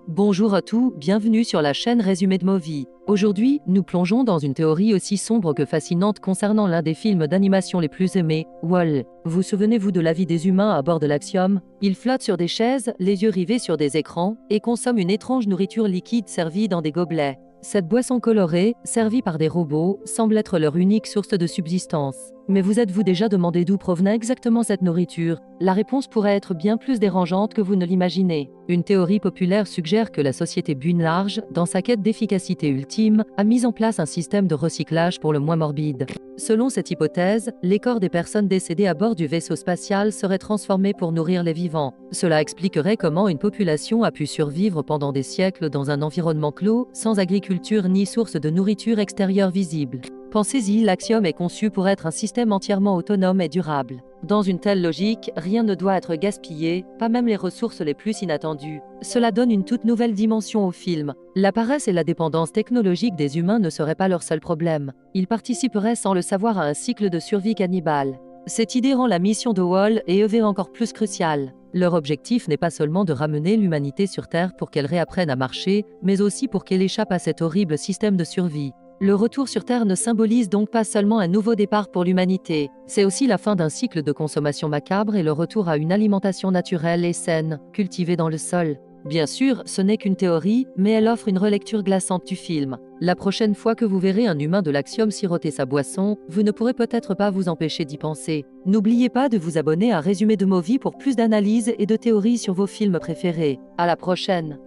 Bonjour à tous, bienvenue sur la chaîne Résumé de Movie. Aujourd'hui, nous plongeons dans une théorie aussi sombre que fascinante concernant l'un des films d'animation les plus aimés, Wall. Vous souvenez-vous de la vie des humains à bord de l'Axiom? Ils flottent sur des chaises, les yeux rivés sur des écrans, et consomment une étrange nourriture liquide servie dans des gobelets. Cette boisson colorée, servie par des robots, semble être leur unique source de subsistance. Mais vous êtes-vous déjà demandé d'où provenait exactement cette nourriture? La réponse pourrait être bien plus dérangeante que vous ne l'imaginez. Une théorie populaire suggère que la société Buin Large, dans sa quête d'efficacité ultime, a mis en place un système de recyclage pour le moins morbide. Selon cette hypothèse, les corps des personnes décédées à bord du vaisseau spatial seraient transformés pour nourrir les vivants. Cela expliquerait comment une population a pu survivre pendant des siècles dans un environnement clos, sans agriculture ni source de nourriture extérieure visible. Pensez-y, l'Axiom est conçu pour être un système entièrement autonome et durable. Dans une telle logique, rien ne doit être gaspillé, pas même les ressources les plus inattendues. Cela donne une toute nouvelle dimension au film. La paresse et la dépendance technologique des humains ne seraient pas leur seul problème. Ils participeraient sans le savoir à un cycle de survie cannibale. Cette idée rend la mission de Wall et EV encore plus cruciale. Leur objectif n'est pas seulement de ramener l'humanité sur Terre pour qu'elle réapprenne à marcher, mais aussi pour qu'elle échappe à cet horrible système de survie. Le retour sur Terre ne symbolise donc pas seulement un nouveau départ pour l'humanité, c'est aussi la fin d'un cycle de consommation macabre et le retour à une alimentation naturelle et saine, cultivée dans le sol. Bien sûr, ce n'est qu'une théorie, mais elle offre une relecture glaçante du film. La prochaine fois que vous verrez un humain de l'Axiom siroter sa boisson, vous ne pourrez peut-être pas vous empêcher d'y penser. N'oubliez pas de vous abonner à Résumé de Movie pour plus d'analyses et de théories sur vos films préférés. À la prochaine!